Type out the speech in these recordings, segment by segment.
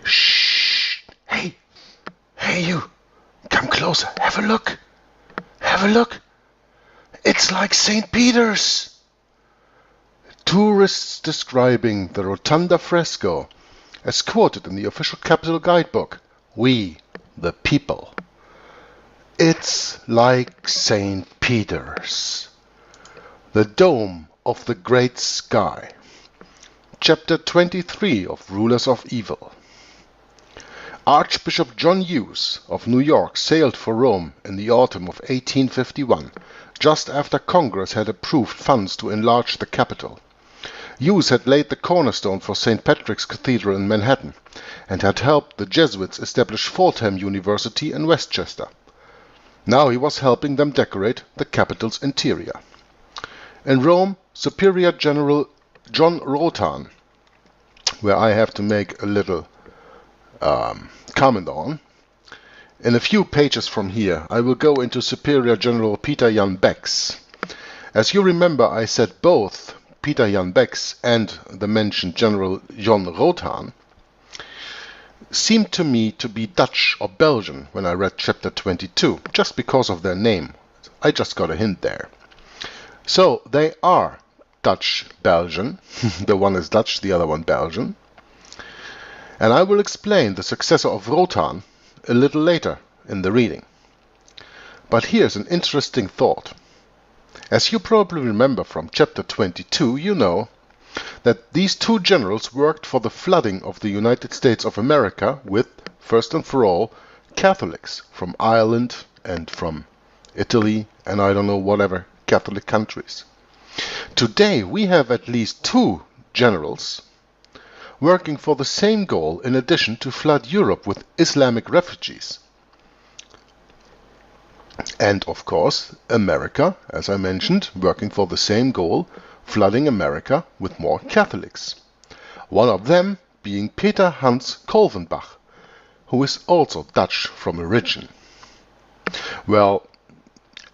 Shh! Hey! Hey you! Come closer, have a look! Have a look! It's like St. Peter's! Tourists describing the Rotunda fresco, as quoted in the official capital guidebook, We, the People. It's like St. Peter's. The Dome of the Great Sky. Chapter 23 of Rulers of Evil. Archbishop John Hughes of New York sailed for Rome in the autumn of 1851, just after Congress had approved funds to enlarge the capital. Hughes had laid the cornerstone for St. Patrick's Cathedral in Manhattan, and had helped the Jesuits establish Fordham University in Westchester. Now he was helping them decorate the capital's interior. In Rome, Superior General John Rotan, where I have to make a little comment on. In a few pages from here, I will go into Superior General Peter Jan Becks. As you remember, I said both Peter Jan Becks and the mentioned General John Rotan seemed to me to be Dutch or Belgian when I read chapter 22, just because of their name. I just got a hint there. So they are Dutch-Belgian. The one is Dutch, the other one Belgian. And I will explain the successor of Rotan a little later in the reading. But here's an interesting thought. As you probably remember from chapter 22, you know that these two generals worked for the flooding of the United States of America with, first and for all, Catholics from Ireland and from Italy and I don't know whatever Catholic countries. Today we have at least two generals working for the same goal in addition to flood Europe with Islamic refugees. And of course, America, as I mentioned, working for the same goal, flooding America with more Catholics. One of them being Peter Hans Kolvenbach, who is also Dutch from origin. Well,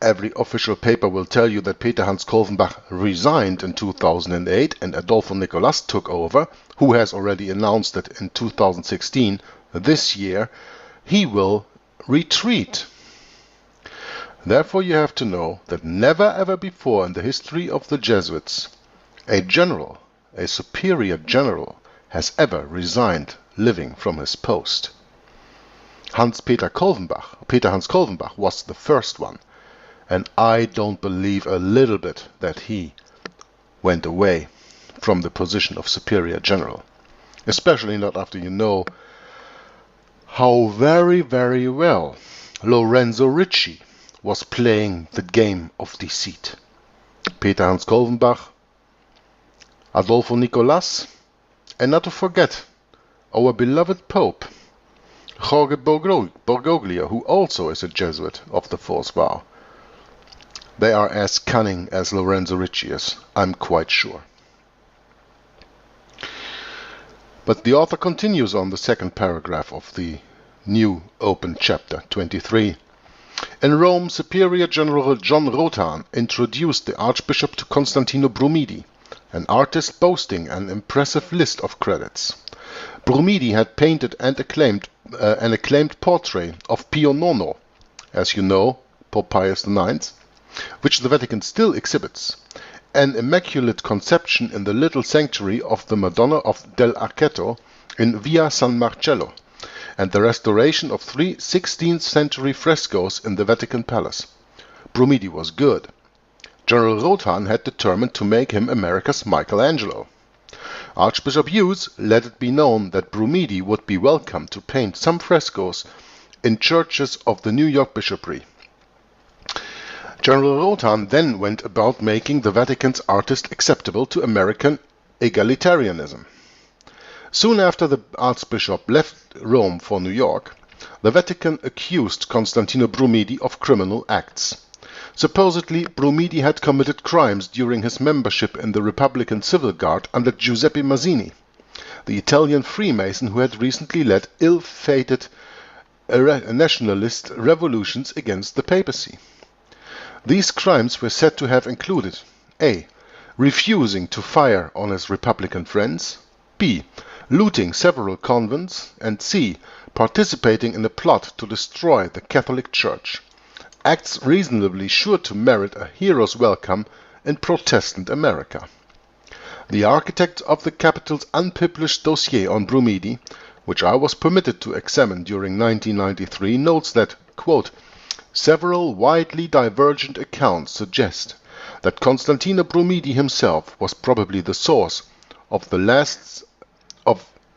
every official paper will tell you that Peter Hans Kolvenbach resigned in 2008 and Adolfo Nicolas took over, who has already announced that in 2016, this year, he will retreat. Therefore you have to know that never ever before in the history of the Jesuits, a general, a superior general, has ever resigned living from his post. Peter Hans Kolvenbach was the first one. And I don't believe a little bit that he went away from the position of Superior General. Especially not after you know how very, very well Lorenzo Ricci was playing the game of deceit. Peter Hans Kolvenbach, Adolfo Nicolas, and not to forget our beloved Pope, Jorge Bergoglio, who also is a Jesuit of the Fourth Vow. They are as cunning as Lorenzo Ricci is, I'm quite sure. But the author continues on the second paragraph of the new open chapter 23. In Rome, Superior General John Rotan introduced the Archbishop to Constantino Brumidi, an artist boasting an impressive list of credits. Brumidi had painted an acclaimed portrait of Pio IX, as you know, Pope Pius IX, which the Vatican still exhibits, an immaculate conception in the little sanctuary of the Madonna of del Archetto in Via San Marcello, and the restoration of 3 16th century frescoes in the Vatican Palace. Brumidi was good. General Rotan had determined to make him America's Michelangelo. Archbishop Hughes let it be known that Brumidi would be welcome to paint some frescoes in churches of the New York Bishopric. General Rotan then went about making the Vatican's artist acceptable to American egalitarianism. Soon after the Archbishop left Rome for New York, the Vatican accused Constantino Brumidi of criminal acts. Supposedly, Brumidi had committed crimes during his membership in the Republican Civil Guard under Giuseppe Mazzini, the Italian Freemason who had recently led ill-fated nationalist revolutions against the papacy. These crimes were said to have included a. Refusing to fire on his Republican friends, b. looting several convents, and c. participating in a plot to destroy the Catholic Church. Acts reasonably sure to merit a hero's welcome in Protestant America. The architect of the Capitol's unpublished dossier on Brumidi, which I was permitted to examine during 1993, notes that, quote, several widely divergent accounts suggest that Constantino Brumidi himself was probably the source of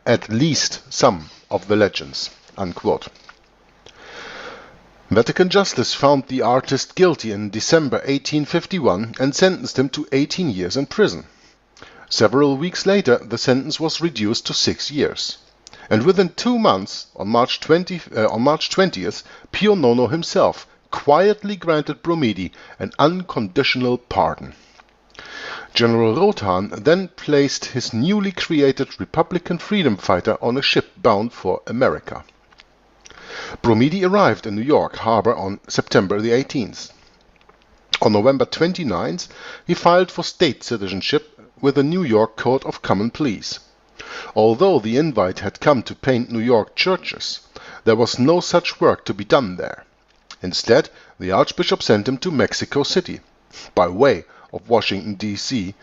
at least some of the legends, unquote. Vatican justice found the artist guilty in December 1851 and sentenced him to 18 years in prison. Several weeks later, the sentence was reduced to 6 years. And within 2 months, on March 20th, Pio IX himself quietly granted Brumidi an unconditional pardon. General Rotan then placed his newly created Republican freedom fighter on a ship bound for America. Brumidi arrived in New York Harbor on September the 18th. On November 29th, he filed for state citizenship with the New York Court of Common Pleas. Although the invite had come to paint New York churches, there was no such work to be done there. Instead, the Archbishop sent him to Mexico City, by way of Washington, D.C.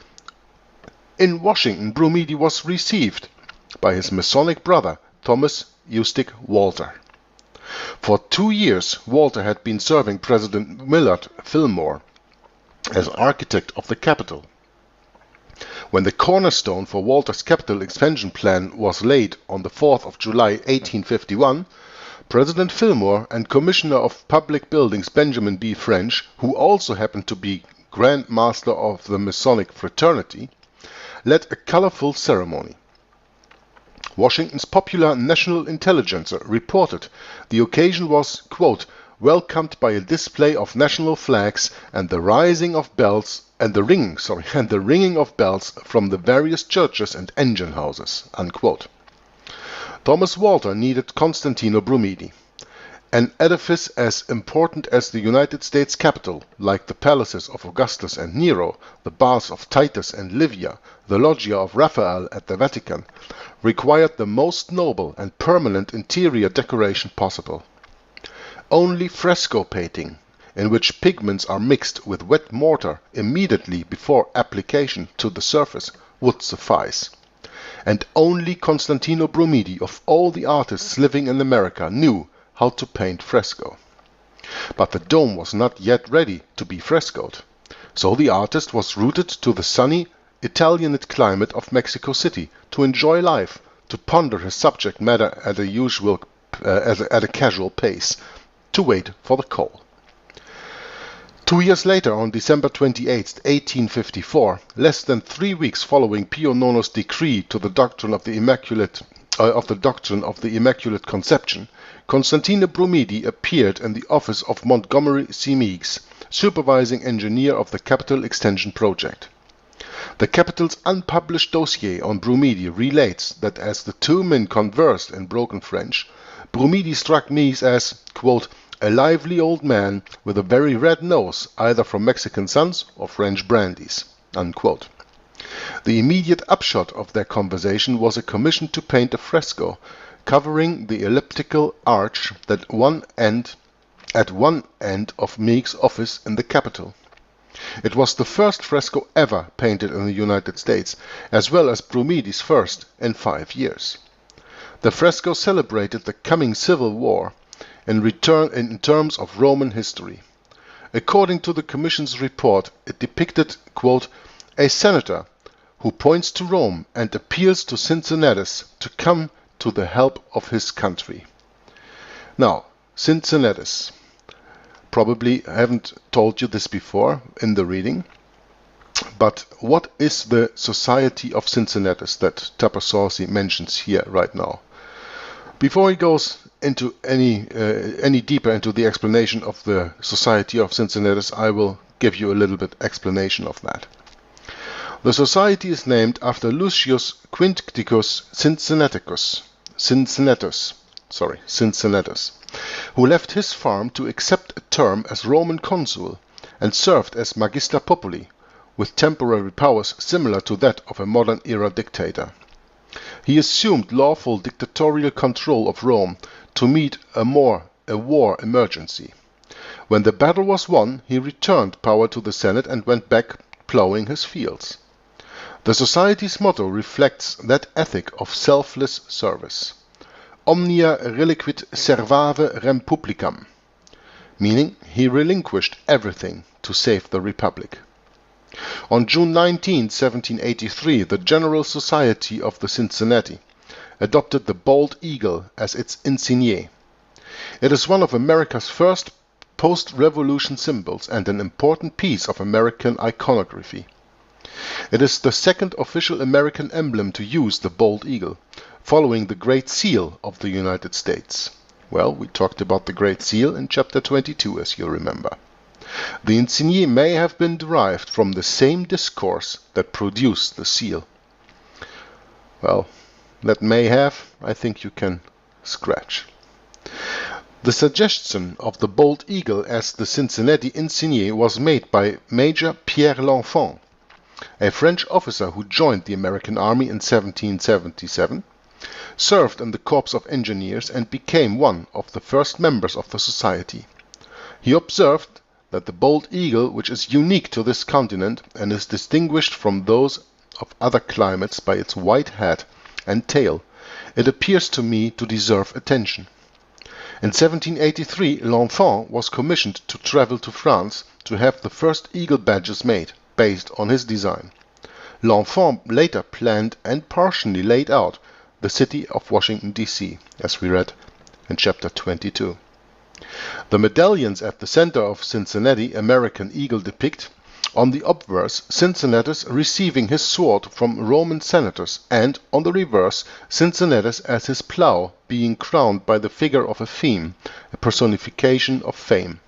In Washington, Brumidi was received by his Masonic brother, Thomas Eustace Walter. For 2 years, Walter had been serving President Millard Fillmore as architect of the Capitol. When the cornerstone for Walter's capital expansion plan was laid on the 4th of July 1851, President Fillmore and Commissioner of Public Buildings Benjamin B. French, who also happened to be Grand Master of the Masonic Fraternity, led a colorful ceremony. Washington's popular national intelligencer reported the occasion was, quote, welcomed by a display of national flags and the ringing of bells from the various churches and engine houses, unquote. Thomas Walter needed Constantino Brumidi, an edifice as important as the United States Capitol, like the palaces of Augustus and Nero, the baths of Titus and Livia, the loggia of Raphael at the Vatican, required the most noble and permanent interior decoration possible. Only fresco painting, in which pigments are mixed with wet mortar immediately before application to the surface, would suffice. And only Constantino Brumidi, of all the artists living in America, knew how to paint fresco. But the dome was not yet ready to be frescoed, so the artist was rooted to the sunny, Italianate climate of Mexico City to enjoy life, to ponder his subject matter at a casual pace, to wait for the call. 2 years later, on December 28, 1854, less than 3 weeks following Pio IX's decree to the doctrine of the Immaculate Conception, Constantino Brumidi appeared in the office of Montgomery C. Meigs, supervising engineer of the Capitol Extension project. The Capitol's unpublished dossier on Brumidi relates that as the two men conversed in broken French, Brumidi struck Meigs as, quote, a lively old man with a very red nose, either from Mexican suns or French brandies, unquote. The immediate upshot of their conversation was a commission to paint a fresco covering the elliptical arch at one end of Meigs' office in the Capitol. It was the first fresco ever painted in the United States, as well as Brumidi's first in 5 years. The fresco celebrated the coming Civil War in terms of Roman history. According to the Commission's report, it depicted, quote, a senator who points to Rome and appeals to Cincinnatus to come to the help of his country. Now, Cincinnatus. Probably I haven't told you this before in the reading, but what is the Society of Cincinnatus that Tupper Saussy mentions here right now? Before he goes into any deeper into the explanation of the Society of Cincinnatus, I will give you a little bit explanation of that. The society is named after Lucius Quincticus Cincinnatus, who left his farm to accept a term as Roman consul and served as Magister Populi, with temporary powers similar to that of a modern-era dictator. He assumed lawful dictatorial control of Rome to meet a war emergency. When the battle was won, he returned power to the Senate and went back plowing his fields. The Society's motto reflects that ethic of selfless service. Omnia reliquit servave rem publicam, meaning he relinquished everything to save the Republic. On June 19, 1783, the General Society of the Cincinnati adopted the bald eagle as its insigne. It is one of America's first post-revolution symbols and an important piece of American iconography. It is the second official American emblem to use the bald eagle, following the Great Seal of the United States. Well, we talked about the Great Seal in Chapter 22, as you'll remember. The insigne may have been derived from the same discourse that produced the seal. Well, that may have, I think you can scratch. The suggestion of the bald eagle as the Cincinnati insigne was made by Major Pierre L'Enfant, a French officer who joined the American Army in 1777, served in the Corps of Engineers, and became one of the first members of the Society. He observed that the bald eagle, which is unique to this continent and is distinguished from those of other climates by its white head and tail, it appears to me to deserve attention. In 1783, L'Enfant was commissioned to travel to France to have the first eagle badges made, based on his design. L'Enfant later planned and partially laid out the city of Washington, D.C., as we read in Chapter 22. The medallions at the center of Cincinnati American eagle depict, on the obverse, Cincinnatus receiving his sword from Roman senators, and, on the reverse, Cincinnatus as his plough being crowned by the figure of a theme, a personification of fame.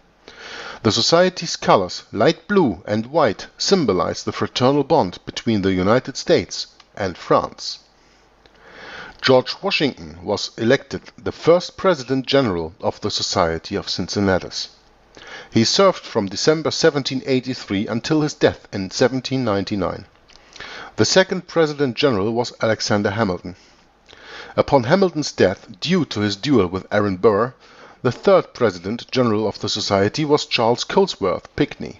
The Society's colors, light blue and white, symbolize the fraternal bond between the United States and France. George Washington was elected the first President General of the Society of Cincinnatus. He served from December 1783 until his death in 1799. The second President General was Alexander Hamilton. Upon Hamilton's death, due to his duel with Aaron Burr, the third President General of the Society was Charles Cotesworth Pinckney.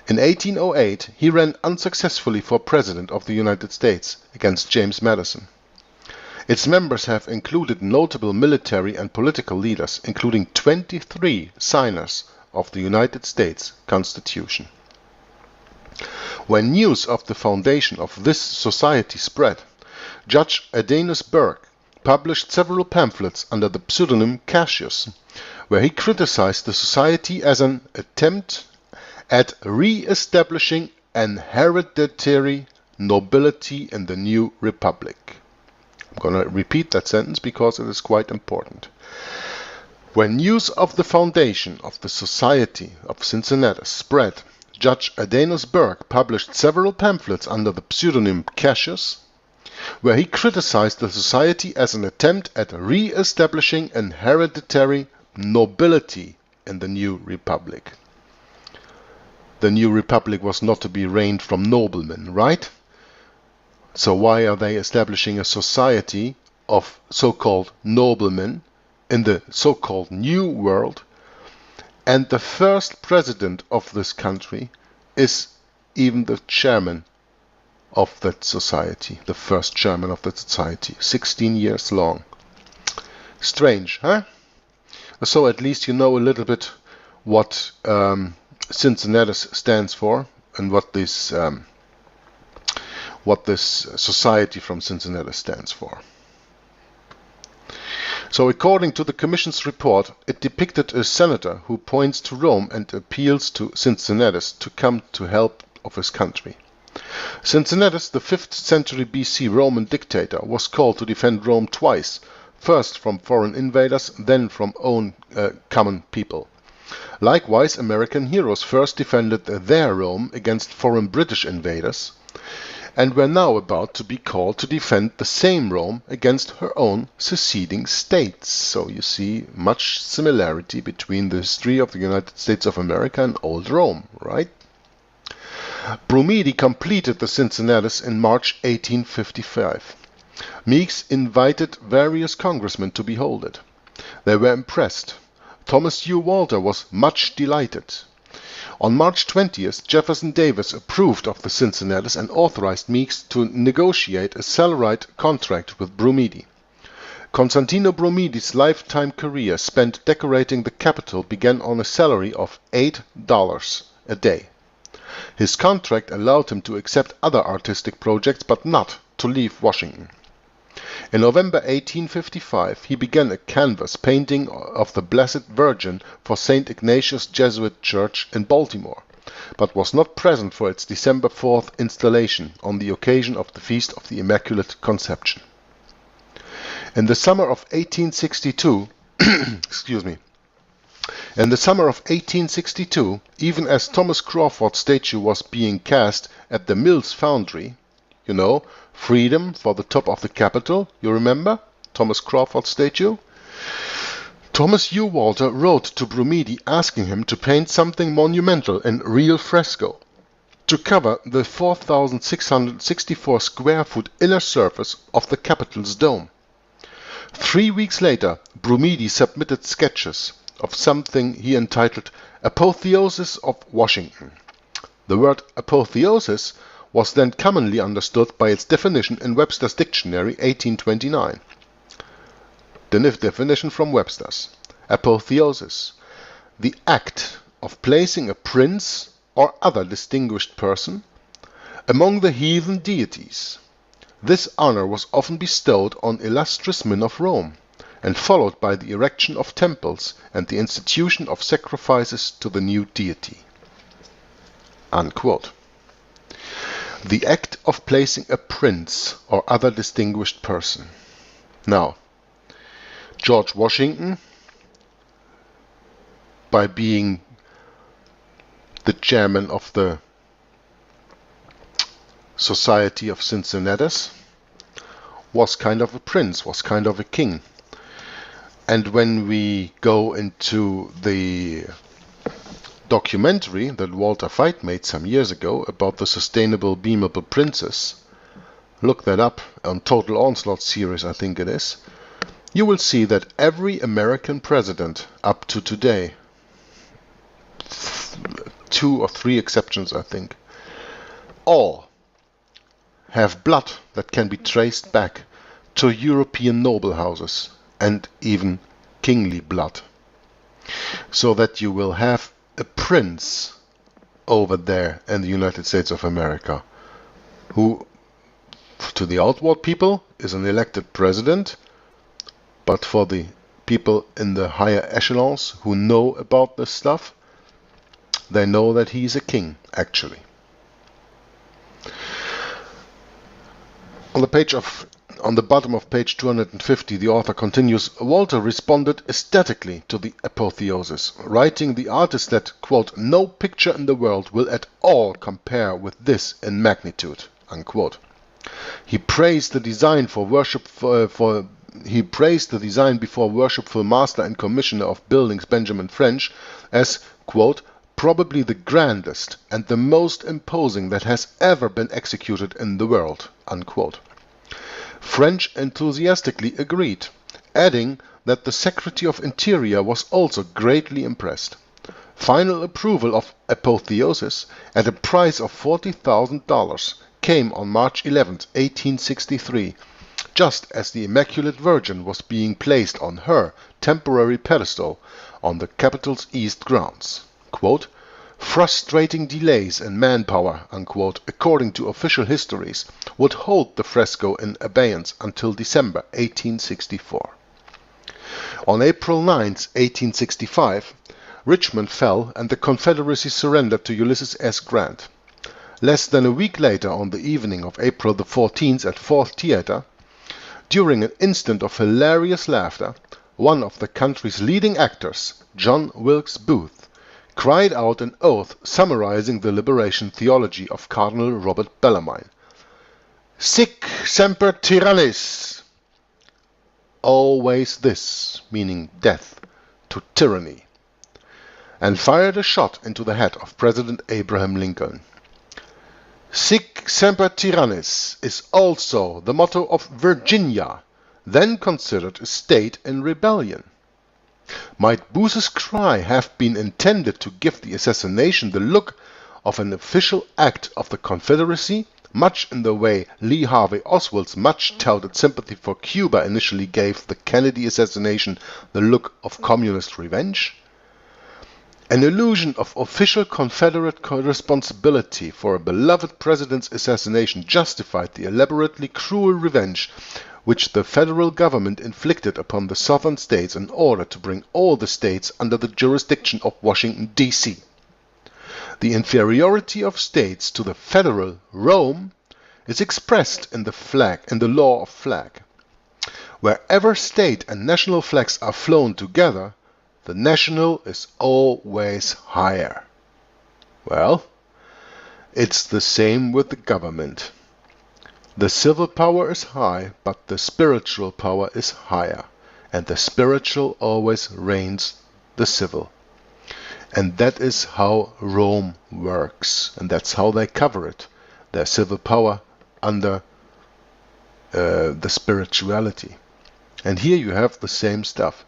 In 1808, he ran unsuccessfully for President of the United States against James Madison. Its members have included notable military and political leaders, including 23 signers of the United States Constitution. When news of the foundation of this society spread, Judge Adenus Burke published several pamphlets under the pseudonym Cassius, where he criticized the society as an attempt at re-establishing an hereditary nobility in the new republic. I'm going to repeat that sentence because it is quite important. When news of the foundation of the Society of Cincinnati spread, Judge Adenus Burke published several pamphlets under the pseudonym Cassius, where he criticized the society as an attempt at re-establishing an hereditary nobility in the new republic. The new republic was not to be reigned from noblemen, right? So why are they establishing a society of so-called noblemen in the so-called New World? And the first president of this country is even the chairman of that society, the first chairman of that society, 16 years long. Strange, huh? So at least you know a little bit what Cincinnatus stands for and what this society from Cincinnati stands for. So according to the Commission's report, it depicted a senator who points to Rome and appeals to Cincinnatus to come to help of his country. Cincinnatus, the 5th century BC Roman dictator, was called to defend Rome twice, first from foreign invaders, then from own common people. Likewise, American heroes first defended their Rome against foreign British invaders, and were now about to be called to defend the same Rome against her own seceding states. So you see much similarity between the history of the United States of America and old Rome, right? Brumidi completed the Cincinnatus in March 1855. Meeks invited various congressmen to behold it. They were impressed. Thomas U. Walter was much delighted. On March 20th, Jefferson Davis approved of the Cincinnatus and authorized Meeks to negotiate a salaried contract with Brumidi. Constantino Brumidi's lifetime career spent decorating the Capitol began on a salary of $8 a day. His contract allowed him to accept other artistic projects but not to leave Washington. In November 1855, he began a canvas painting of the Blessed Virgin for St. Ignatius Jesuit Church in Baltimore, but was not present for its December 4th installation on the occasion of the Feast of the Immaculate Conception. In the summer of 1862, In the summer of 1862, even as Thomas Crawford's statue was being cast at the Mills Foundry, you know, Freedom for the top of the Capitol, you remember? Thomas Crawford's statue? Thomas U. Walter wrote to Brumidi asking him to paint something monumental in real fresco to cover the 4,664 square foot inner surface of the Capitol's dome. 3 weeks later, Brumidi submitted sketches of something he entitled Apotheosis of Washington. The word apotheosis was then commonly understood by its definition in Webster's Dictionary 1829. The definition from Webster's. Apotheosis, the act of placing a prince or other distinguished person among the heathen deities. This honor was often bestowed on illustrious men of Rome, and followed by the erection of temples and the institution of sacrifices to the new deity. Unquote. The act of placing a prince or other distinguished person. Now, George Washington, by being the chairman of the Society of Cincinnatus, was kind of a prince, was kind of a king. And when we go into the documentary that Walter Veit made some years ago about the sustainable beamable princess, look that up on Total Onslaught series, I think it is, you will see that every American president up to today, 2 or 3 exceptions I think, all have blood that can be traced back to European noble houses and even kingly blood. So that you will have a prince over there in the United States of America who, to the outward people, is an elected president, but for the people in the higher echelons who know about this stuff, they know that he is a king, actually. On the bottom of page 250, the author continues, Walter responded aesthetically to the apotheosis, writing the artist that, quote, no picture in the world will at all compare with this in magnitude, unquote. He praised the design before worshipful master and commissioner of buildings Benjamin French as, quote, probably the grandest and the most imposing that has ever been executed in the world, unquote. French enthusiastically agreed, adding that the Secretary of Interior was also greatly impressed. Final approval of Apotheosis at a price of $40,000 came on March 11, 1863, just as the Immaculate Virgin was being placed on her temporary pedestal on the Capitol's east grounds. Quote, frustrating delays in manpower, unquote, according to official histories, would hold the fresco in abeyance until December 1864. On April 9, 1865, Richmond fell and the Confederacy surrendered to Ulysses S. Grant. Less than a week later, on the evening of April the 14th at Fourth Theater, during an instant of hilarious laughter, one of the country's leading actors, John Wilkes Booth, cried out an oath summarizing the liberation theology of Cardinal Robert Bellarmine. Sic semper tyrannis! Always this, meaning death, to tyranny, and fired a shot into the head of President Abraham Lincoln. Sic semper tyrannis is also the motto of Virginia, then considered a state in rebellion. Might Booth's cry have been intended to give the assassination the look of an official act of the Confederacy, much in the way Lee Harvey Oswald's much-touted sympathy for Cuba initially gave the Kennedy assassination the look of communist revenge? An illusion of official Confederate responsibility for a beloved president's assassination justified the elaborately cruel revenge which the federal government inflicted upon the southern states in order to bring all the states under the jurisdiction of Washington, D.C. The inferiority of states to the federal Rome is expressed in the law of flag. Wherever state and national flags are flown together, the national is always higher. Well, it's the same with the government. The civil power is high, but the spiritual power is higher, and the spiritual always reigns the civil. And that is how Rome works, and that's how they cover it, their civil power under the spirituality. And here you have the same stuff.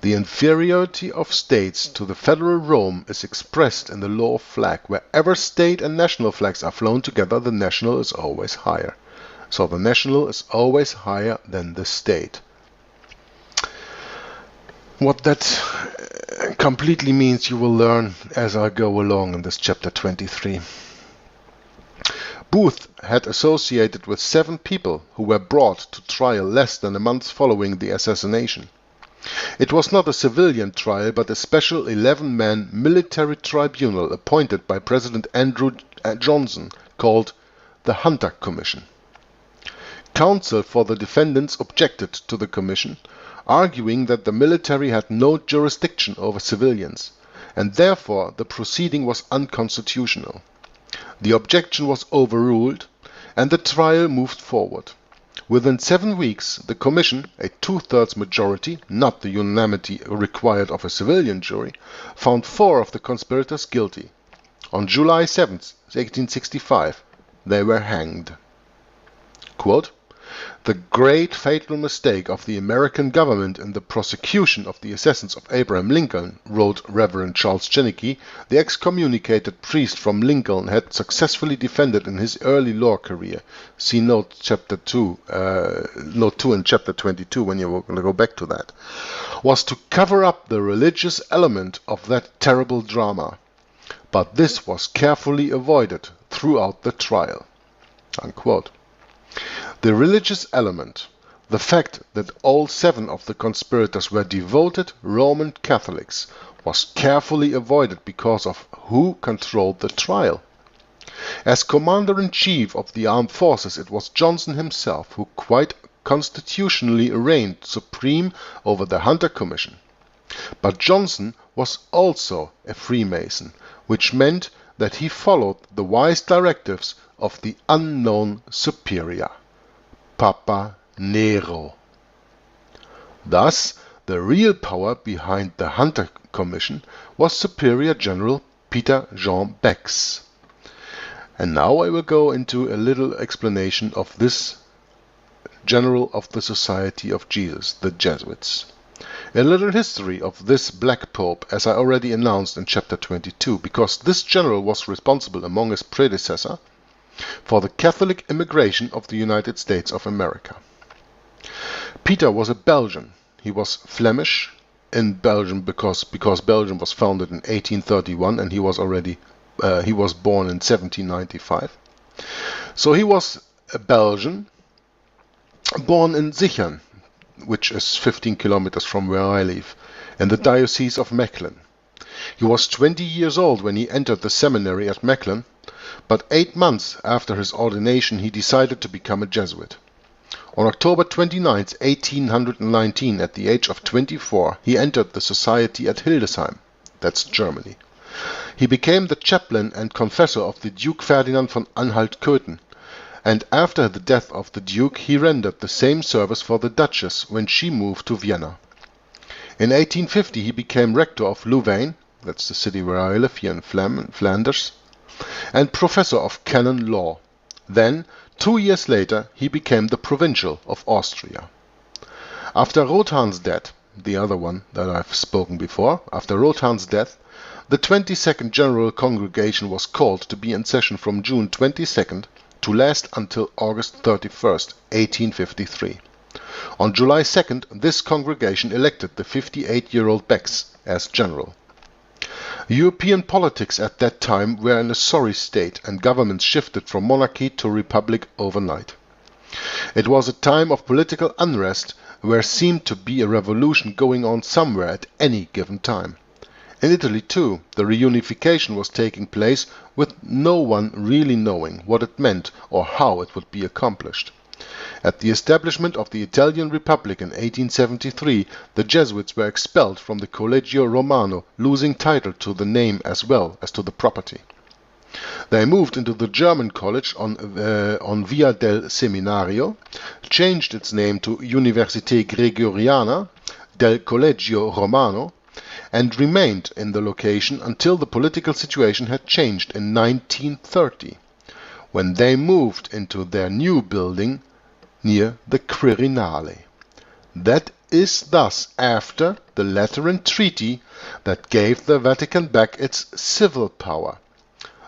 The inferiority of states to the federal Rome is expressed in the law of flag. Wherever state and national flags are flown together, the national is always higher. So the national is always higher than the state. What that completely means you will learn as I go along in this chapter 23. Booth had associated with 7 people who were brought to trial less than a month following the assassination. It was not a civilian trial, but a special 11-man military tribunal appointed by President Andrew Johnson, called the Hunter Commission. Counsel for the defendants objected to the commission, arguing that the military had no jurisdiction over civilians, and therefore the proceeding was unconstitutional. The objection was overruled, and the trial moved forward. Within 7 weeks, the Commission, a 2/3 majority, not the unanimity required of a civilian jury, found 4 of the conspirators guilty. On July 7, 1865, they were hanged. Quote, "The great fatal mistake of the American government in the prosecution of the assassins of Abraham Lincoln," wrote Reverend Charles Ch23, the excommunicated priest from Lincoln had successfully defended in his early law career. See note 2 in chapter 22 when you're going to go back to that. Was to cover up the religious element of that terrible drama. But this was carefully avoided throughout the trial. Unquote. The religious element, the fact that all 7 of the conspirators were devoted Roman Catholics, was carefully avoided because of who controlled the trial. As Commander-in-Chief of the Armed Forces, it was Johnson himself who quite constitutionally reigned supreme over the Hunter Commission. But Johnson was also a Freemason, which meant that he followed the wise directives of the unknown superior, Papa Nero. Thus, the real power behind the Hunter Commission was Superior General Peter Jean Bex. And now I will go into a little explanation of this General of the Society of Jesus, the Jesuits. A little history of this Black Pope, as I already announced in chapter 22, because this general was responsible, among his predecessor, for the Catholic immigration of the United States of America. Peter was a Belgian. He was Flemish in Belgium because Belgium was founded in 1831 and he was born in 1795. So he was a Belgian, born in Zichern, which is 15 kilometers from where I live, in the Diocese of Mechlin. He was 20 years old when he entered the seminary at Mechlin, but 8 months after his ordination he decided to become a Jesuit. On October 29, 1819, at the age of 24, he entered the society at Hildesheim, that's Germany. He became the chaplain and confessor of the Duke Ferdinand von Anhalt-Köthen, and after the death of the Duke he rendered the same service for the Duchess when she moved to Vienna. In 1850 he became rector of Louvain, that's the city where I live here in Flanders, and professor of canon law. Then, 2 years later, he became the provincial of Austria. After Rothaan's death, the other one that I've spoken before, after Rothaan's death, the 22nd General Congregation was called to be in session from June 22nd to last until August 31st, 1853. On July 2nd, this congregation elected the 58-year-old Becks as general. European politics at that time were in a sorry state, and governments shifted from monarchy to republic overnight. It was a time of political unrest where seemed to be a revolution going on somewhere at any given time. In Italy, too, the reunification was taking place with no one really knowing what it meant or how it would be accomplished. At the establishment of the Italian Republic in 1873, the Jesuits were expelled from the Collegio Romano, losing title to the name as well as to the property. They moved into the German college on Via del Seminario, changed its name to Université Gregoriana del Collegio Romano, and remained in the location until the political situation had changed in 1930, when they moved into their new building near the Quirinale. That is thus after the Lateran Treaty that gave the Vatican back its civil power.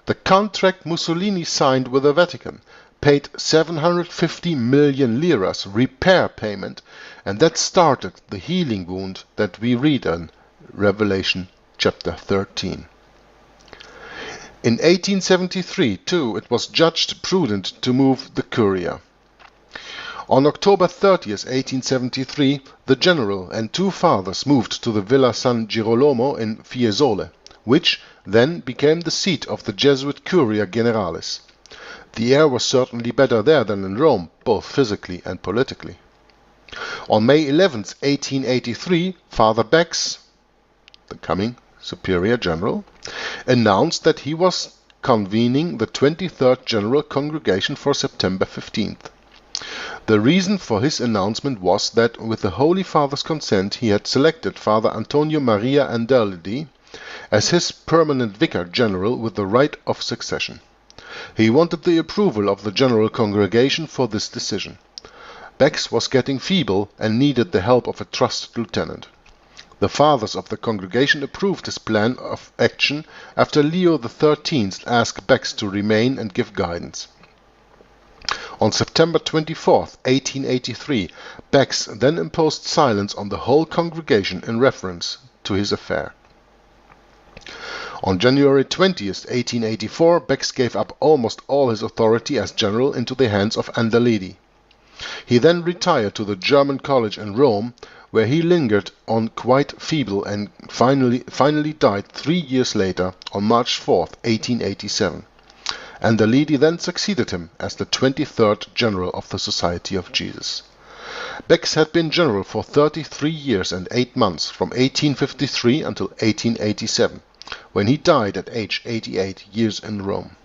The contract Mussolini signed with the Vatican paid 750 million liras repair payment, and that started the healing wound that we read in Revelation chapter 13. In 1873, too, it was judged prudent to move the Curia. On October 30th, 1873, the general and 2 fathers moved to the Villa San Girolamo in Fiesole, which then became the seat of the Jesuit Curia Generalis. The air was certainly better there than in Rome, both physically and politically. On May 11th, 1883, Father Becks, the coming Superior General, announced that he was convening the 23rd General Congregation for September 15th. The reason for his announcement was that, with the Holy Father's consent, he had selected Father Antonio Maria Anderlidi as his permanent Vicar General with the right of succession. He wanted the approval of the General Congregation for this decision. Becks was getting feeble and needed the help of a trusted lieutenant. The fathers of the congregation approved his plan of action after Leo XIII asked Becks to remain and give guidance. On September 24, 1883, Becks then imposed silence on the whole congregation in reference to his affair. On January 20, 1884, Becks gave up almost all his authority as general into the hands of Anderlidi. He then retired to the German college in Rome, where he lingered on quite feeble and finally died 3 years later on March 4, 1887. Anderlidi then succeeded him as the 23rd General of the Society of Jesus. Becks had been general for 33 years and 8 months, from 1853 until 1887, when he died at age 88 years in Rome.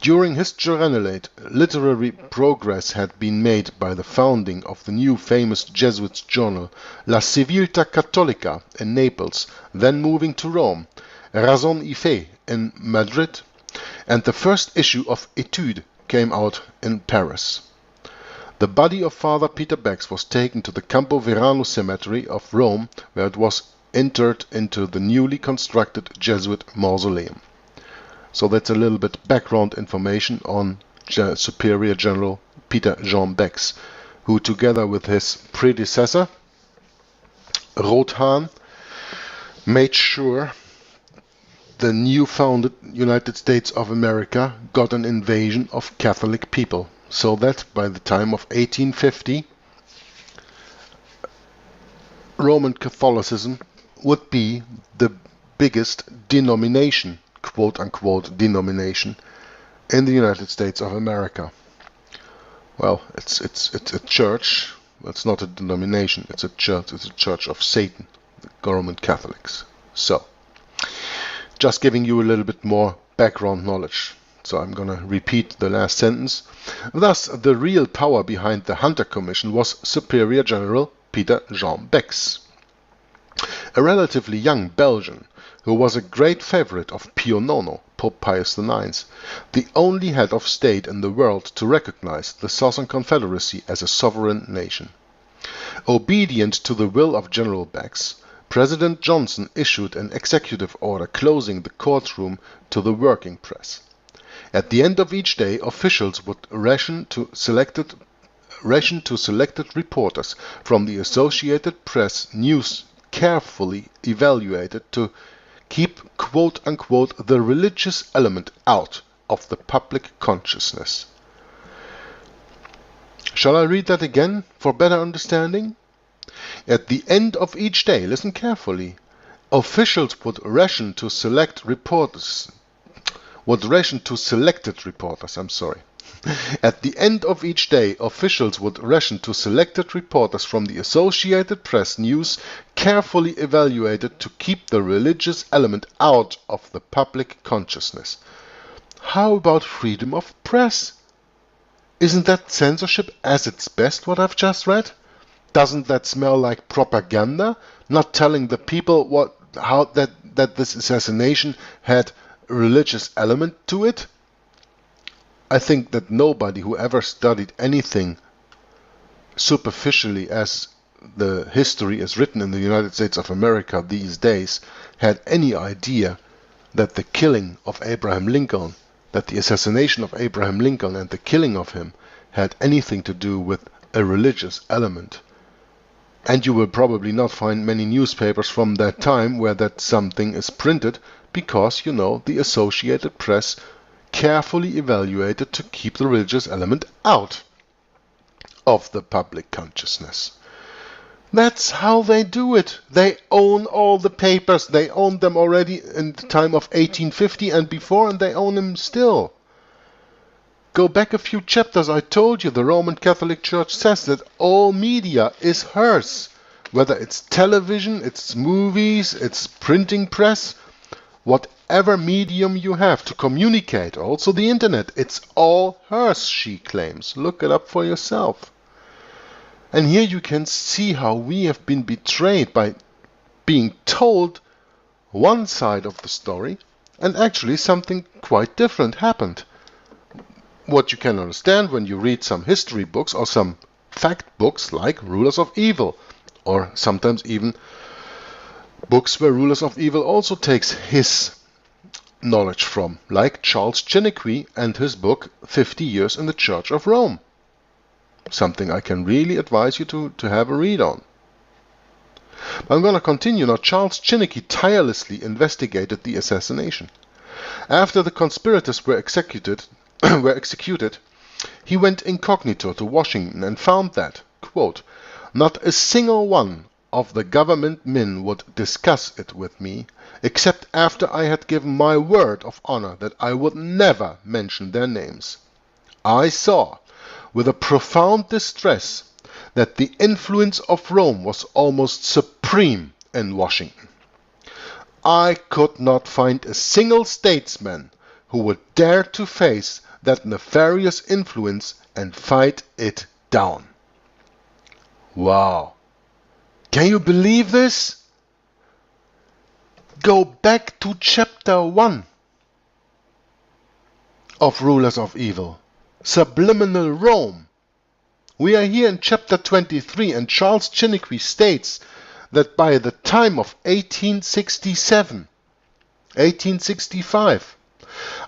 During his generalate, literary progress had been made by the founding of the new famous Jesuit journal La Civiltà Cattolica in Naples, then moving to Rome, Raison y Fait in Madrid, and the first issue of Etude came out in Paris. The body of Father Peter Becks was taken to the Campo Verano cemetery of Rome, where it was interred into the newly constructed Jesuit mausoleum. So that's a little bit background information on Superior General Peter Jean Becks, who together with his predecessor Rothaan made sure the new founded United States of America got an invasion of Catholic people, so that by the time of 1850 Roman Catholicism would be the biggest denomination, quote-unquote denomination, in the United States of America. Well, it's a church. It's not a denomination. It's a church. It's a church of Satan, the Roman Catholics. So, just giving you a little bit more background knowledge. So I'm going to repeat the last sentence. Thus, the real power behind the Hunter Commission was Superior General Peter Jean Becks. a relatively young Belgian who was a great favorite of Pio IX, Pope Pius IX, the only head of state in the world to recognize the Southern Confederacy as a sovereign nation. Obedient to the will of General Bax, President Johnson issued an executive order closing the courtroom to the working press. At the end of each day, officials would ration to selected reporters from the Associated Press news carefully evaluated to keep quote-unquote the religious element out of the public consciousness. Shall I read that again for better understanding? At the end of each day, listen carefully, officials would ration to selected reporters. At the end of each day, officials would ration to selected reporters from the Associated Press news carefully evaluated to keep the religious element out of the public consciousness. How about freedom of press? Isn't that censorship at its best, what I've just read? Doesn't that smell like propaganda? Not telling the people that this assassination had a religious element to it? I think that nobody who ever studied anything superficially as the history is written in the United States of America these days had any idea that the killing of Abraham Lincoln, that the assassination of Abraham Lincoln and the killing of him had anything to do with a religious element. And you will probably not find many newspapers from that time where that something is printed because, you know, the Associated Press carefully evaluated to keep the religious element out of the public consciousness. That's how they do it. They own all the papers. They owned them already in the time of 1850 and before, and they own them still. Go back a few chapters, I told you the Roman Catholic Church says that all media is hers. Whether it's television, it's movies, it's printing press, whatever medium you have to communicate, also the internet, it's all hers, she claims. Look it up for yourself. And here you can see how we have been betrayed by being told one side of the story and actually something quite different happened. What you can understand when you read some history books or some fact books like Rulers of Evil, or sometimes even books where Rulers of Evil also takes his knowledge from, like Charles Ch23 and his book 50 Years in the Church of Rome. Something I can really advise you to have a read on. But I'm going to continue now. Charles Ch23 tirelessly investigated the assassination. After the conspirators were executed, he went incognito to Washington and found that, quote, not a single one of the government men would discuss it with me, except after I had given my word of honor that I would never mention their names. I saw, with a profound distress, that the influence of Rome was almost supreme in Washington. I could not find a single statesman who would dare to face that nefarious influence and fight it down. Wow. Can you believe this? Go back to chapter 1 of Rulers of Evil. Subliminal Rome. We are here in chapter 23, and Charles Ch23 states that by the time of 1865,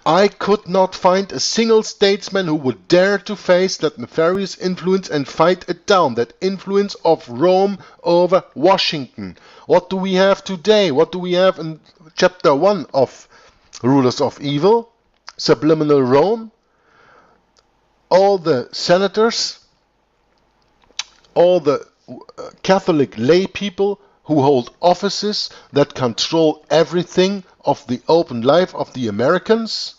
I could not find a single statesman who would dare to face that nefarious influence and fight it down, that influence of Rome over Washington. What do we have today? What do we have in chapter 1 of Rulers of Evil? Subliminal Rome. All the senators, all the Catholic lay people who hold offices that control everything of the open life of the Americans.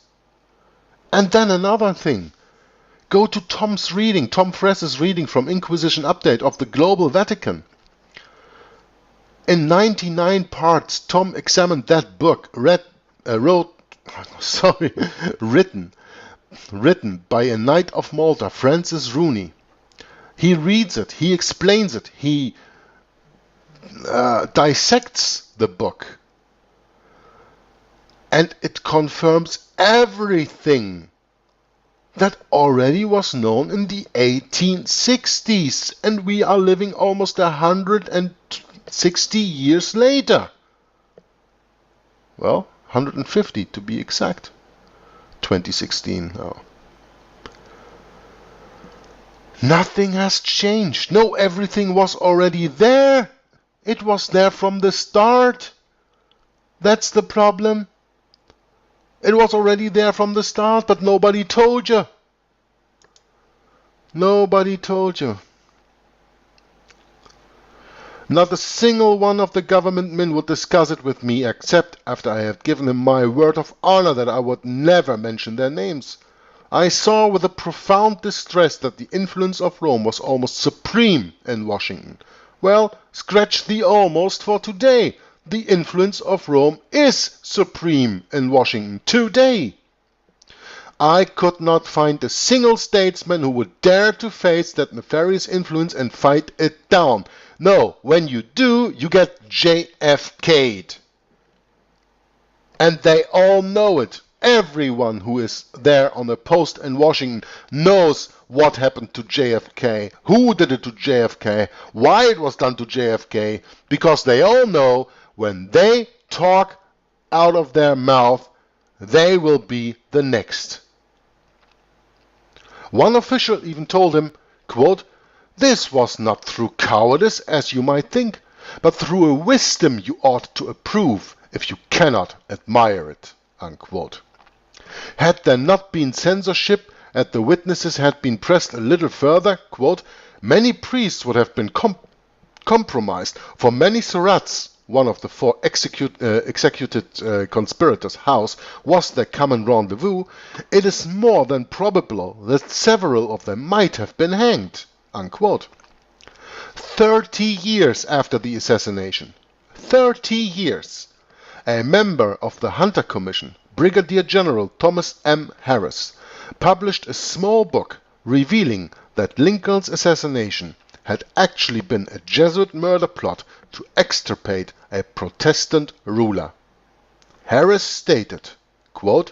And then another thing. Go to Tom's reading, Tom Fress's reading from Inquisition Update of the Global Vatican. In 99 parts, Tom examined that book, written by a Knight of Malta, Francis Rooney. He reads it, he explains it, he dissects the book, and it confirms everything that already was known in the 1860s, and we are living almost 160 years later. Well, 150 to be exact. 2016 now. Nothing has changed. No, everything was already there. It was there from the start. That's the problem. It was already there from the start, but nobody told you. Nobody told you. Not a single one of the government men would discuss it with me, except after I had given him my word of honor that I would never mention their names. I saw with a profound distress that the influence of Rome was almost supreme in Washington. Well, scratch the almost for today. The influence of Rome is supreme in Washington today. I could not find a single statesman who would dare to face that nefarious influence and fight it down. No, when you do, you get JFK'd. And they all know it. Everyone who is there on a post in Washington knows what happened to JFK, who did it to JFK, why it was done to JFK, because they all know when they talk out of their mouth, they will be the next. One official even told him, quote, "This was not through cowardice, as you might think, but through a wisdom you ought to approve if you cannot admire it." Unquote. Had there not been censorship and the witnesses had been pressed a little further, quote, "many priests would have been compromised, for many Surats," one of the four executed conspirators' house was their common rendezvous, "it is more than probable that several of them might have been hanged." Unquote. 30 years after the assassination, 30 years, a member of the Hunter Commission, Brigadier General Thomas M. Harris, published a small book revealing that Lincoln's assassination had actually been a Jesuit murder plot to extirpate a Protestant ruler. Harris stated, quote,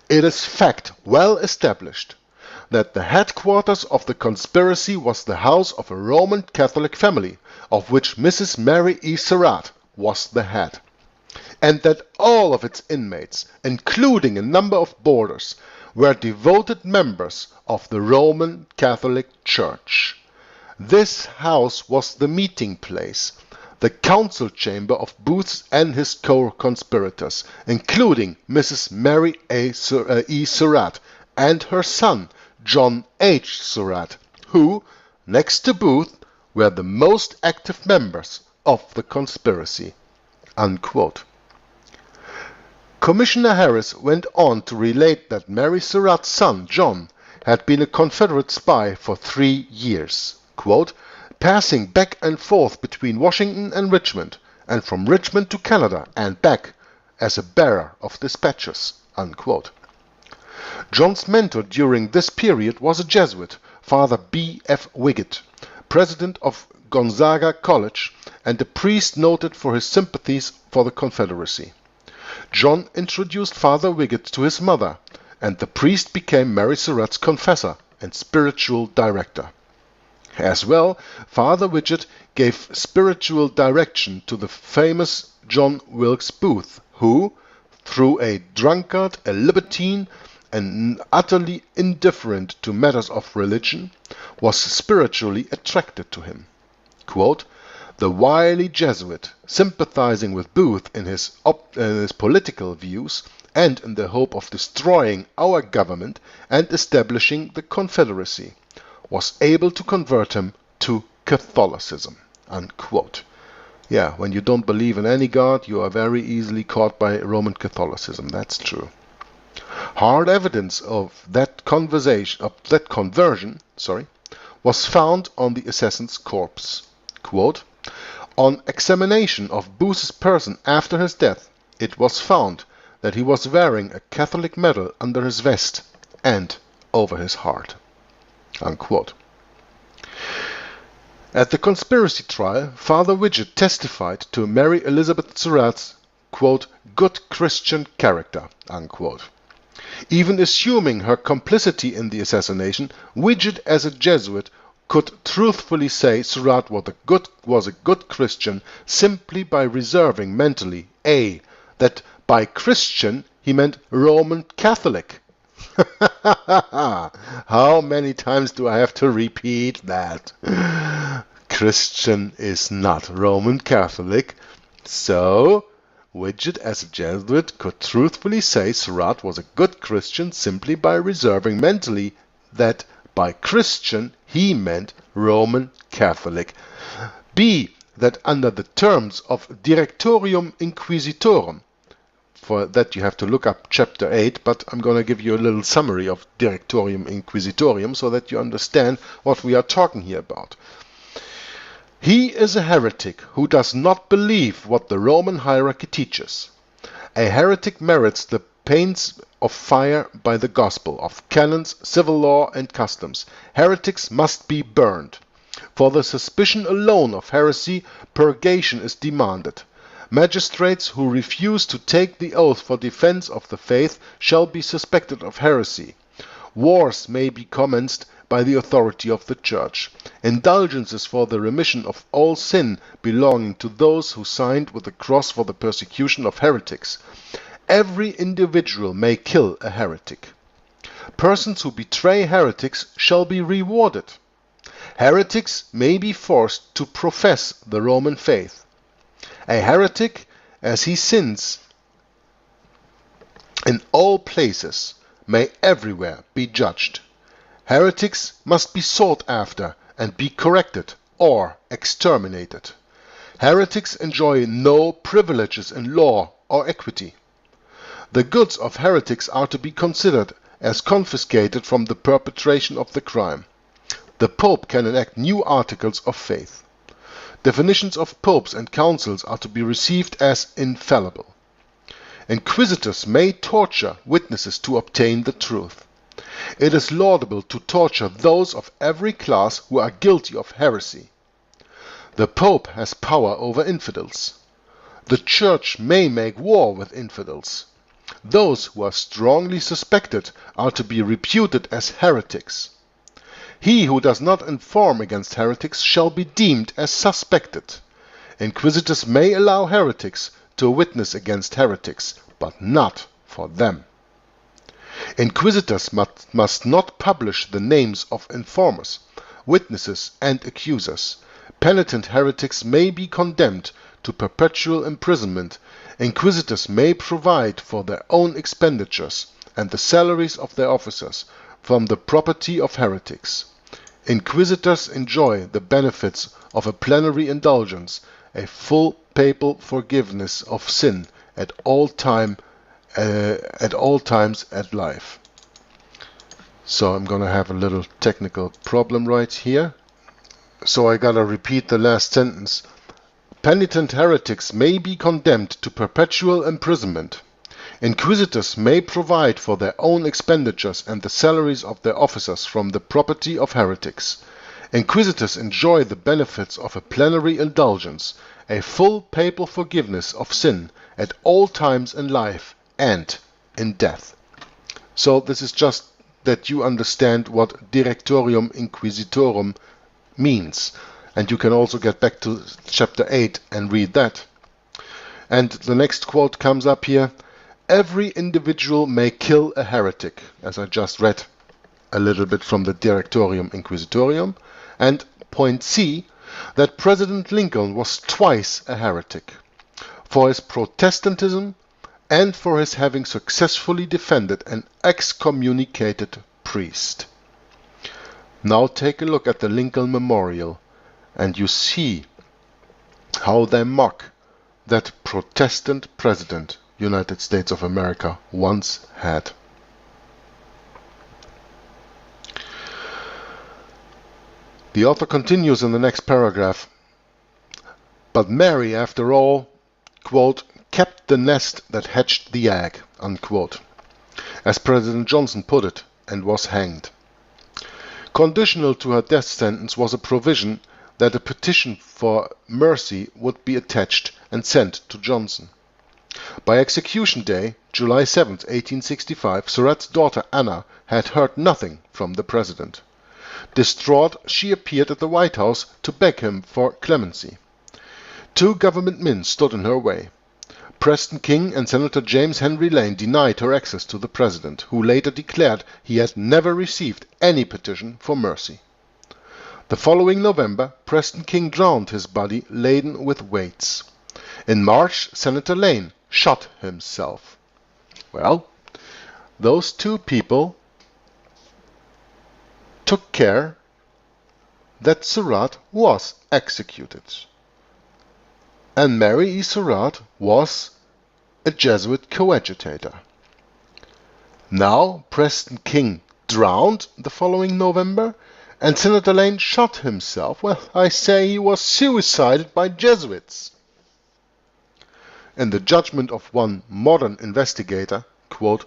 "It is fact well established that the headquarters of the conspiracy was the house of a Roman Catholic family, of which Mrs. Mary E. Surratt was the head, and that all of its inmates, including a number of boarders, were devoted members of the Roman Catholic Church. This house was the meeting place, the council chamber of Booth and his co-conspirators, including Mrs. Mary E. Surratt and her son, John H. Surratt, who, next to Booth, were the most active members of the conspiracy." Unquote. Commissioner Harris went on to relate that Mary Surratt's son, John, had been a Confederate spy for 3 years, quote, "passing back and forth between Washington and Richmond, and from Richmond to Canada and back, as a bearer of dispatches." Unquote. John's mentor during this period was a Jesuit, Father B. F. Wiggett, president of Gonzaga College, and a priest noted for his sympathies for the Confederacy. John introduced Father Wiggett to his mother, and the priest became Mary Surratt's confessor and spiritual director. As well, Father Wiggett gave spiritual direction to the famous John Wilkes Booth, who, through a drunkard, a libertine, and utterly indifferent to matters of religion, was spiritually attracted to him. Quote, "The wily Jesuit, sympathizing with Booth in his political views and in the hope of destroying our government and establishing the Confederacy, was able to convert him to Catholicism." Unquote. Yeah, when you don't believe in any God, you are very easily caught by Roman Catholicism. That's true. Hard evidence of that conversion, was found on the assassin's corpse. Quote, "On examination of Booth's person after his death, it was found that he was wearing a Catholic medal under his vest and over his heart." Unquote. At the conspiracy trial, Father Widget testified to Mary Elizabeth Surratt's, quote, good Christian character, unquote. Even assuming her complicity in the assassination, Widget, as a Jesuit, could truthfully say Surratt was a good Christian simply by reserving mentally, A, that by Christian he meant Roman Catholic. How many times do I have to repeat that? Christian is not Roman Catholic, so Widget, as a Jesuit, could truthfully say Surratt was a good Christian simply by reserving mentally that by Christian he meant Roman Catholic. B, that under the terms of Directorium Inquisitorum, for that you have to look up chapter 8, but I'm going to give you a little summary of Directorium Inquisitorium so that you understand what we are talking here about. He is a heretic who does not believe what the Roman hierarchy teaches. A heretic merits the pains of fire by the gospel, of canons, civil law, and customs. Heretics must be burned. For the suspicion alone of heresy, purgation is demanded. Magistrates who refuse to take the oath for defense of the faith shall be suspected of heresy. Wars may be commenced by the authority of the Church. Indulgences for the remission of all sin belonging to those who signed with the cross for the persecution of heretics. Every individual may kill a heretic. Persons who betray heretics shall be rewarded. Heretics may be forced to profess the Roman faith. A heretic, as he sins in all places, may everywhere be judged. Heretics must be sought after and be corrected or exterminated. Heretics enjoy no privileges in law or equity. The goods of heretics are to be considered as confiscated from the perpetration of the crime. The Pope can enact new articles of faith. Definitions of popes and councils are to be received as infallible. Inquisitors may torture witnesses to obtain the truth. It is laudable to torture those of every class who are guilty of heresy. The Pope has power over infidels. The Church may make war with infidels. Those who are strongly suspected are to be reputed as heretics. He who does not inform against heretics shall be deemed as suspected. Inquisitors may allow heretics to witness against heretics, but not for them. Inquisitors must not publish the names of informers, witnesses, and accusers. Penitent heretics may be condemned to perpetual imprisonment. Inquisitors may provide for their own expenditures and the salaries of their officers from the property of heretics. Inquisitors enjoy the benefits of a plenary indulgence, a full papal forgiveness of sin at all times at life. So I'm gonna have a little technical problem right here. So I gotta repeat the last sentence. Penitent heretics may be condemned to perpetual imprisonment. Inquisitors may provide for their own expenditures and the salaries of their officers from the property of heretics. Inquisitors enjoy the benefits of a plenary indulgence, a full papal forgiveness of sin at all times in life and in death. So this is just that you understand what Directorium Inquisitorum means. And you can also get back to chapter 8 and read that. And the next quote comes up here. Every individual may kill a heretic, as I just read a little bit from the Directorium Inquisitorium. And point C, that President Lincoln was twice a heretic, for his Protestantism and for his having successfully defended an excommunicated priest. Now take a look at the Lincoln Memorial, and you see how they mock that Protestant president United States of America once had. The author continues in the next paragraph. But Mary, after all, quote, kept the nest that hatched the egg, unquote, as President Johnson put it, and was hanged. Conditional to her death sentence was a provision that a petition for mercy would be attached and sent to Johnson. By execution day, July 7, 1865, Surratt's daughter Anna had heard nothing from the president. Distraught, she appeared at the White House to beg him for clemency. 2 government men stood in her way. Preston King and Senator James Henry Lane denied her access to the president, who later declared he had never received any petition for mercy. The following November, Preston King drowned his body laden with weights. In March, Senator Lane shot himself. Well, those 2 people took care that Surratt was executed. And Mary E. Surratt was a Jesuit coadjutor. Now Preston King drowned the following November, and Senator Lane shot himself. Well, I say he was suicided by Jesuits. In the judgment of one modern investigator, quote,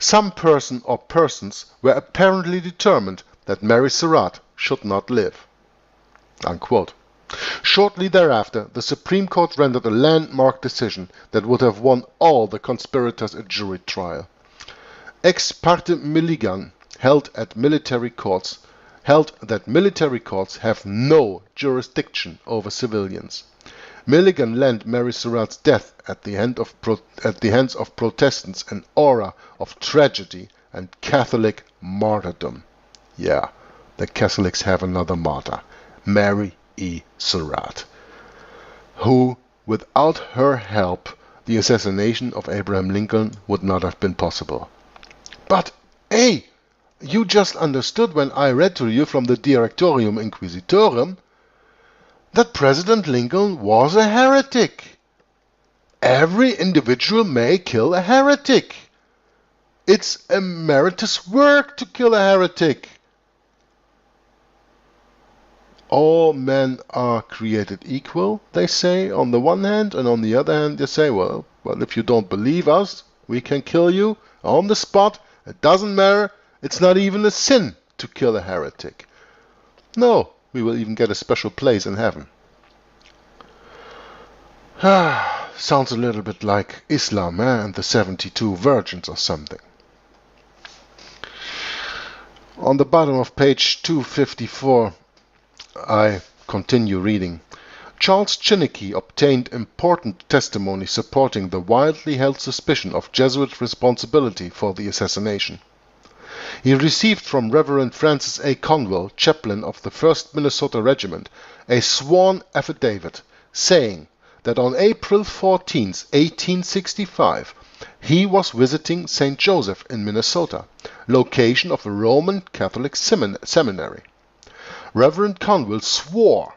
some person or persons were apparently determined that Mary Surratt should not live. Unquote. Shortly thereafter, the Supreme Court rendered a landmark decision that would have won all the conspirators a jury trial. Ex parte Milligan held that military courts have no jurisdiction over civilians. Milligan lent Mary Surratt's death at the hands of Protestants an aura of tragedy and Catholic martyrdom. Yeah, the Catholics have another martyr, Mary E. Surratt, who, without her help, the assassination of Abraham Lincoln would not have been possible. But, hey, you just understood when I read to you from the Directorium Inquisitorum that President Lincoln was a heretic. Every individual may kill a heretic. It's emeritus work to kill a heretic. All men are created equal, they say, on the one hand, and on the other hand they say, well, if you don't believe us, we can kill you on the spot. It doesn't matter. It's not even a sin to kill a heretic. No, we will even get a special place in heaven. Sounds a little bit like Islam, and the 72 virgins or something. On the bottom of page 254, I continue reading. Charles Ch23 obtained important testimony supporting the widely held suspicion of Jesuit responsibility for the assassination. He received from Reverend Francis A. Conwell, chaplain of the 1st Minnesota Regiment, a sworn affidavit saying that on April 14, 1865, he was visiting St. Joseph in Minnesota, location of a Roman Catholic seminary. Reverend Conwell swore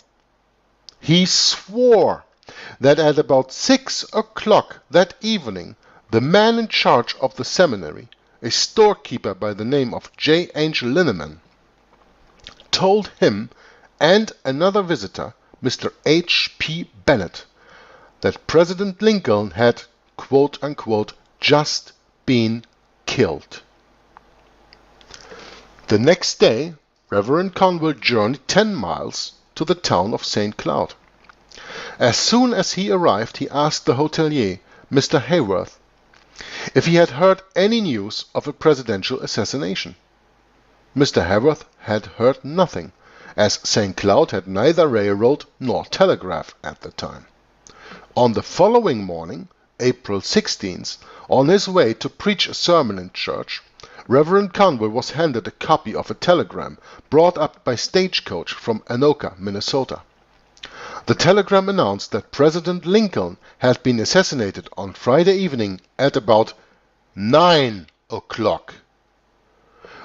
that at about 6 o'clock that evening, the man in charge of the seminary, a storekeeper by the name of J. Angel Linneman, told him and another visitor, Mr. H. P. Bennett, that President Lincoln had, quote-unquote, just been killed. The next day, Reverend Conwell journeyed 10 miles to the town of St. Cloud. As soon as he arrived, he asked the hotelier, Mr. Hayworth, if he had heard any news of a presidential assassination. Mr. Hayworth had heard nothing, as St. Cloud had neither railroad nor telegraph at the time. On the following morning, April 16th, on his way to preach a sermon in church, Reverend Conwell was handed a copy of a telegram brought up by stagecoach from Anoka, Minnesota. The telegram announced that President Lincoln had been assassinated on Friday evening at about 9 o'clock.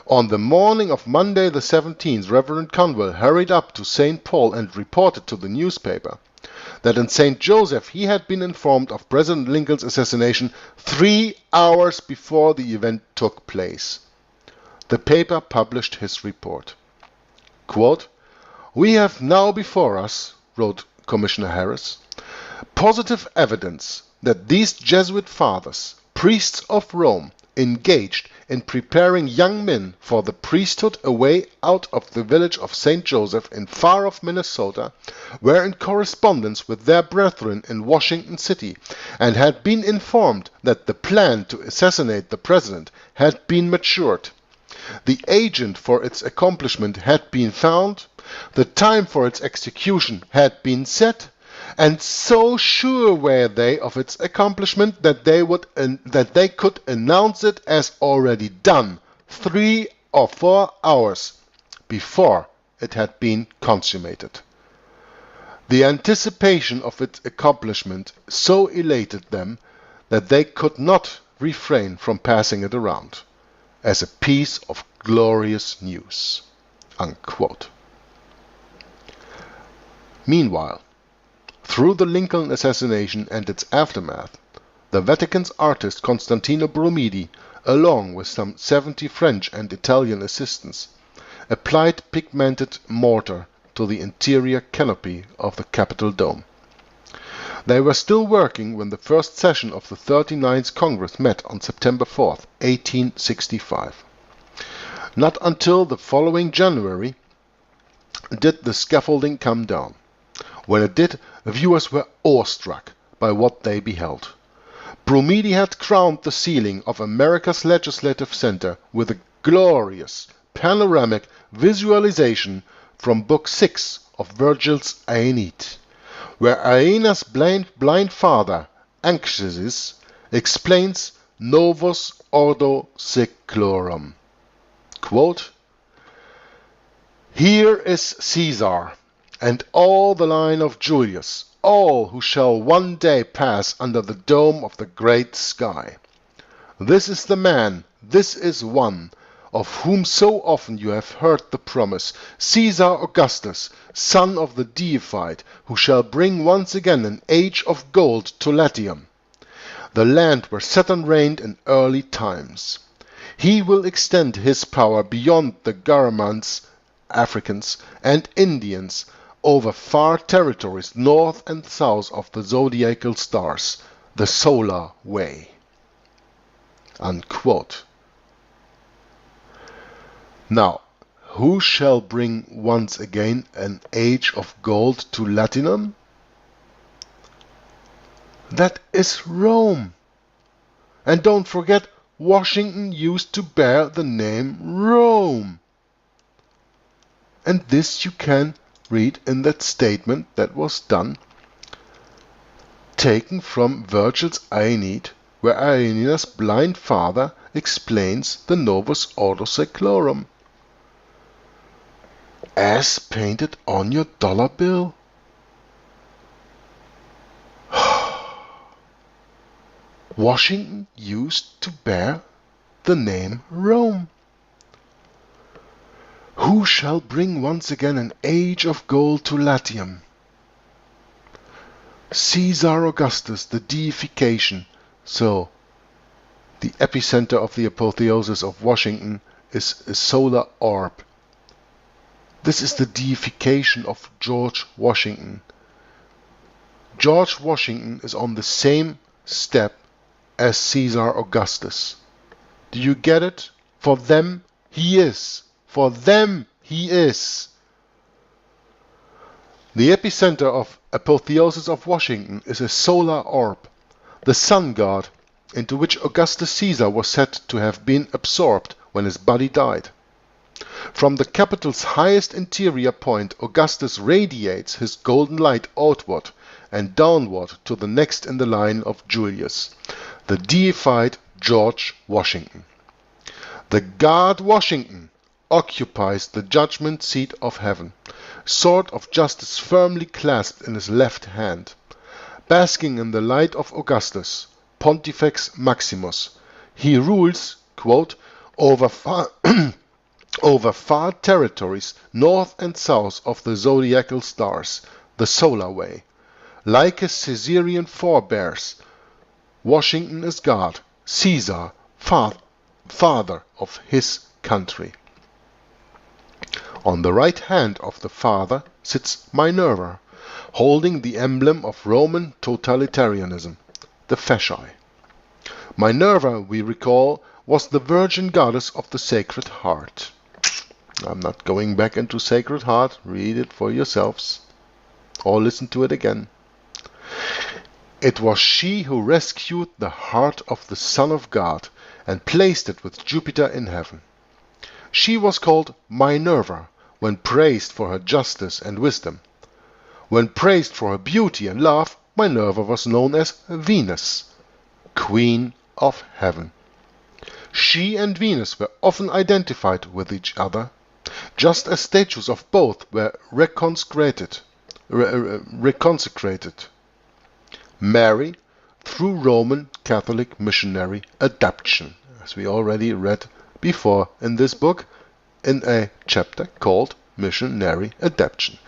On the morning of Monday the 17th, Reverend Conwell hurried up to St. Paul and reported to the newspaper that in St. Joseph he had been informed of President Lincoln's assassination 3 hours before the event took place. The paper published his report. Quote, "We have now before us," wrote Commissioner Harris, "positive evidence that these Jesuit fathers, priests of Rome, engaged in preparing young men for the priesthood away out of the village of St. Joseph in far-off Minnesota were in correspondence with their brethren in Washington City and had been informed that the plan to assassinate the president had been matured. The agent for its accomplishment had been found, the time for its execution had been set, and so sure were they of its accomplishment that they could announce it as already done 3 or 4 hours before it had been consummated. The anticipation of its accomplishment so elated them that they could not refrain from passing it around as a piece of glorious news." Unquote. Meanwhile, through the Lincoln assassination and its aftermath, the Vatican's artist Constantino Brumidi, along with some 70 French and Italian assistants, applied pigmented mortar to the interior canopy of the Capitol dome. They were still working when the first session of the 39th Congress met on September 4, 1865. Not until the following January did the scaffolding come down. When it did, viewers were awestruck by what they beheld. Brumidi had crowned the ceiling of America's Legislative Center with a glorious panoramic visualization from Book 6 of Virgil's Aeneid, where Aeneas' blind father, Anchises, explains Novus Ordo Seclorum. Quote, "Here is Caesar, and all the line of Julius, all who shall one day pass under the dome of the great sky. This is the man, this is one, of whom so often you have heard the promise, Caesar Augustus, son of the deified, who shall bring once again an age of gold to Latium, the land where Saturn reigned in early times. He will extend his power beyond the Garamans, Africans, and Indians, over far territories north and south of the zodiacal stars, the solar way." Unquote. Now, who shall bring once again an age of gold to Latinum? That is Rome. And don't forget, Washington used to bear the name Rome. And this you can read in that statement that was done, taken from Virgil's Aeneid, where Aeneas' blind father explains the Novus Ordo Seclorum, as painted on your dollar bill. Washington used to bear the name Rome. Who shall bring once again an age of gold to Latium? Caesar Augustus, the deification. So, the epicenter of the apotheosis of Washington is a solar orb. This is the deification of George Washington. George Washington is on the same step as Caesar Augustus. Do you get it? For them, he is. For them, he is. The epicenter of apotheosis of Washington is a solar orb, the sun god, into which Augustus Caesar was said to have been absorbed when his body died. From the Capitol's highest interior point, Augustus radiates his golden light outward and downward to the next in the line of Julius, the deified George Washington. The god Washington occupies the judgment seat of heaven, sword of justice firmly clasped in his left hand. Basking in the light of Augustus, Pontifex Maximus, he rules, quote, over far territories north and south of the zodiacal stars, the solar way. Like his Caesarian forebears, Washington is God, Caesar, father of his country. On the right hand of the father sits Minerva, holding the emblem of Roman totalitarianism, the fasci. Minerva, we recall, was the Virgin Goddess of the Sacred Heart. I'm not going back into Sacred Heart. Read it for yourselves, or listen to it again. It was she who rescued the heart of the Son of God and placed it with Jupiter in heaven. She was called Minerva when praised for her justice and wisdom. When praised for her beauty and love, Minerva was known as Venus, Queen of Heaven. She and Venus were often identified with each other, just as statues of both were reconsecrated. Mary through Roman Catholic missionary adoption, as we already read before in this book in a chapter called Missionary Adoption.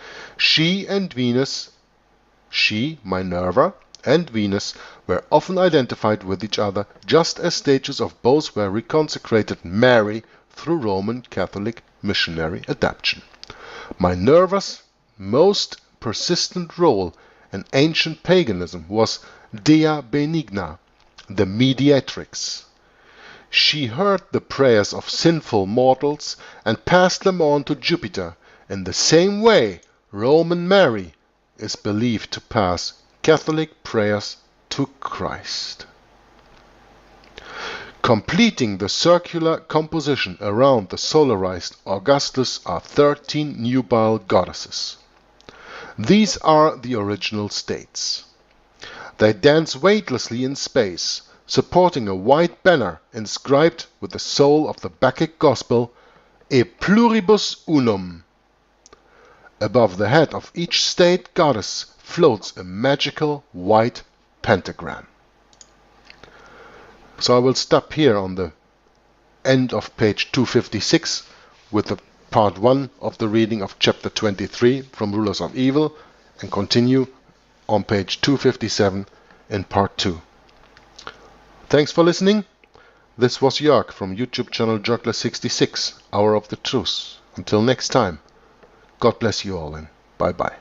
Minerva, and Venus were often identified with each other, just as statues of both were reconsecrated. Mary through Roman Catholic missionary adoption. Minerva's most persistent role in ancient paganism was Dea Benigna, the mediatrix. She heard the prayers of sinful mortals and passed them on to Jupiter. In the same way, Roman Mary is believed to pass Catholic prayers to Christ. Completing the circular composition around the solarized Augustus are 13 nubile goddesses. These are the original states. They dance weightlessly in space, supporting a white banner inscribed with the soul of the Bacchic Gospel, E pluribus unum. Above the head of each state goddess floats a magical white pentagram. So I will stop here on the end of page 256 with the part 1 of the reading of chapter 23 from Rulers of Evil, and continue on page 257 in part 2. Thanks for listening. This was Jörg from YouTube channel Ch23, Hour of the Truth. Until next time, God bless you all and bye bye.